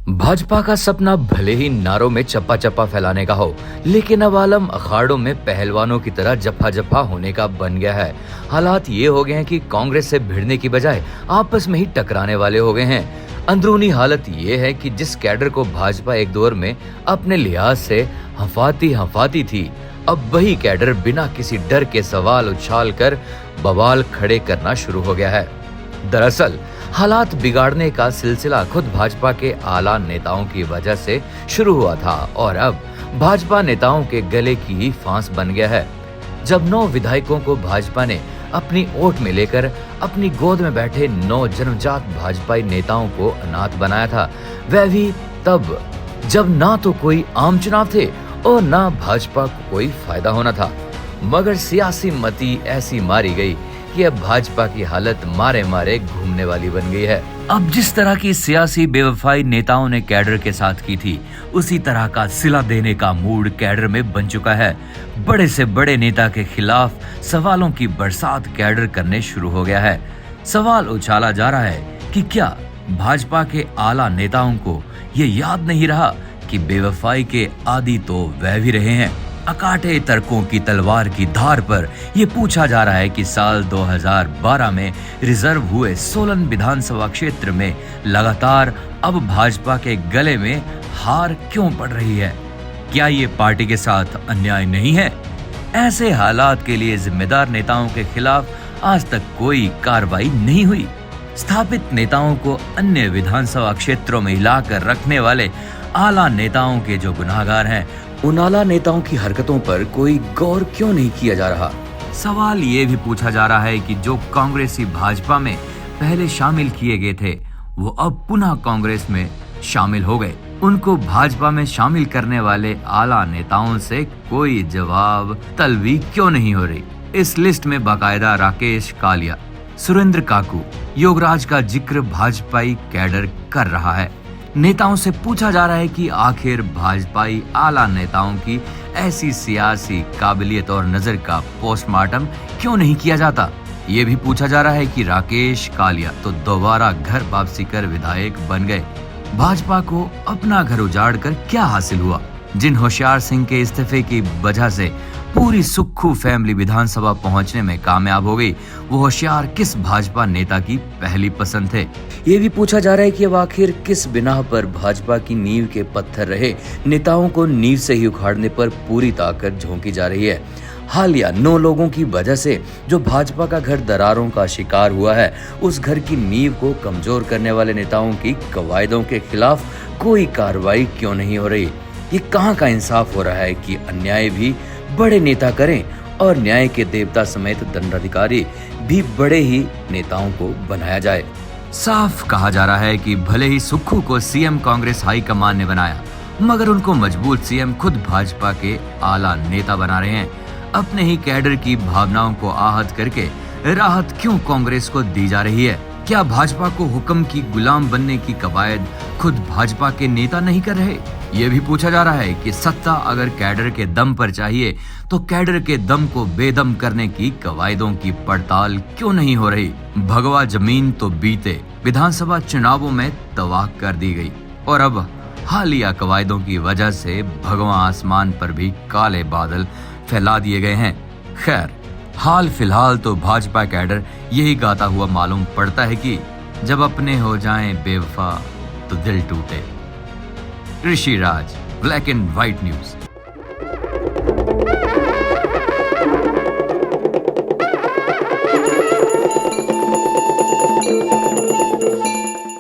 भाजपा का सपना भले ही नारों में चप्पा चप्पा फैलाने का हो, लेकिन अब आलम अखाड़ों में पहलवानों की तरह जफा जफा होने का बन गया है। हालात ये हो गए हैं कि कांग्रेस से भिड़ने की बजाय आपस में ही टकराने वाले हो गए हैं। अंदरूनी हालत ये है कि जिस कैडर को भाजपा एक दौर में अपने लिहाज से हफाती थी, अब वही कैडर बिना किसी डर के सवाल उछाल कर बवाल खड़े करना शुरू हो गया है। दरअसल हालात बिगाड़ने का सिलसिला खुद भाजपा के आला नेताओं की वजह से शुरू हुआ था और अब भाजपा नेताओं के गले की ही फांस बन गया है। जब 9 विधायकों को भाजपा ने अपनी ओट में लेकर अपनी गोद में बैठे 9 जन्मजात भाजपाई नेताओं को अनाथ बनाया था, वह भी तब जब ना तो कोई आम चुनाव थे और ना भाजपा को कोई फायदा होना था। मगर सियासी मती ऐसी मारी गई कि अब भाजपा की हालत मारे मारे घूमने वाली बन गई है। अब जिस तरह की सियासी बेवफाई नेताओं ने कैडर के साथ की थी, उसी तरह का सिला देने का मूड कैडर में बन चुका है। बड़े से बड़े नेता के खिलाफ सवालों की बरसात कैडर करने शुरू हो गया है। सवाल उछाला जा रहा है कि क्या भाजपा के आला नेताओं को ये याद नहीं रहा कि बेवफाई के आदी तो वह भी रहे हैं। अकाटे तर्कों की तलवार की धार पर यह पूछा जा रहा है कि साल 2012 में रिजर्व हुए सोलन विधानसभा क्षेत्र में लगातार अब भाजपा के गले में हार क्यों पड़ रही है? क्या ये पार्टी के साथ अन्याय नहीं है? ऐसे हालात के लिए जिम्मेदार नेताओं के खिलाफ आज तक कोई कार्रवाई नहीं हुई। स्थापित नेताओं को अन्य विधानसभा क्षेत्रों में हिलाकर रखने वाले आला नेताओं के जो गुनाहगार हैं, उन आला नेताओं की हरकतों पर कोई गौर क्यों नहीं किया जा रहा? सवाल ये भी पूछा जा रहा है कि जो कांग्रेसी भाजपा में पहले शामिल किए गए थे, वो अब पुनः कांग्रेस में शामिल हो गए। उनको भाजपा में शामिल करने वाले आला नेताओं से कोई जवाब तलबी क्यों नहीं हो रही? इस लिस्ट में बाकायदा राकेश कालिया, सुरेंद्र काकू, योगराज का जिक्र भाजपाई कैडर कर रहा है। नेताओं से पूछा जा रहा है कि आखिर भाजपाई आला नेताओं की ऐसी सियासी काबिलियत और नजर का पोस्टमार्टम क्यों नहीं किया जाता? ये भी पूछा जा रहा है कि राकेश कालिया तो दोबारा घर वापसी कर विधायक बन गए। भाजपा को अपना घर उजाड़ कर क्या हासिल हुआ? जिन होशियार सिंह के इस्तीफे की वजह से पूरी सुक्खू फैमिली विधानसभा पहुंचने में कामयाब हो गई, वो होशियार किस भाजपा नेता की पहली पसंद थे? ये भी पूछा जा रहा है कि अब आखिर किस बिना पर भाजपा की नींव के पत्थर रहे नेताओं को नींव से ही उखाड़ने पर पूरी ताकत झोंकी जा रही है। हालिया 9 लोगों की वजह से जो भाजपा का घर दरारों का शिकार हुआ है, उस घर की नींव को कमजोर करने वाले नेताओं की कवायदों के खिलाफ कोई कार्रवाई क्यों नहीं हो रही? ये कहाँ का इंसाफ हो रहा है कि अन्याय भी बड़े नेता करें और न्याय के देवता समेत दंडाधिकारी भी बड़े ही नेताओं को बनाया जाए? साफ कहा जा रहा है कि भले ही सुक्खू को सीएम कांग्रेस हाईकमान ने बनाया, मगर उनको मजबूत सीएम खुद भाजपा के आला नेता बना रहे हैं। अपने ही कैडर की भावनाओं को आहत करके राहत क्यों कांग्रेस को दी जा रही है? क्या भाजपा को हुक्म की गुलाम बनने की कवायद खुद भाजपा के नेता नहीं कर रहे? ये भी पूछा जा रहा है कि सत्ता अगर कैडर के दम पर चाहिए, तो कैडर के दम को बेदम करने की कवायदों की पड़ताल क्यों नहीं हो रही? भगवा जमीन तो बीते विधानसभा चुनावों में तबाह कर दी गई और अब हालिया कवायदों की वजह से भगवा आसमान पर भी काले बादल फैला दिए गए हैं। खैर, हाल फिलहाल तो भाजपा कैडर यही गाता हुआ मालूम पड़ता है कि जब अपने हो जाएं बेवफा तो दिल टूटे। ऋषि राज, ब्लैक एंड व्हाइट न्यूज।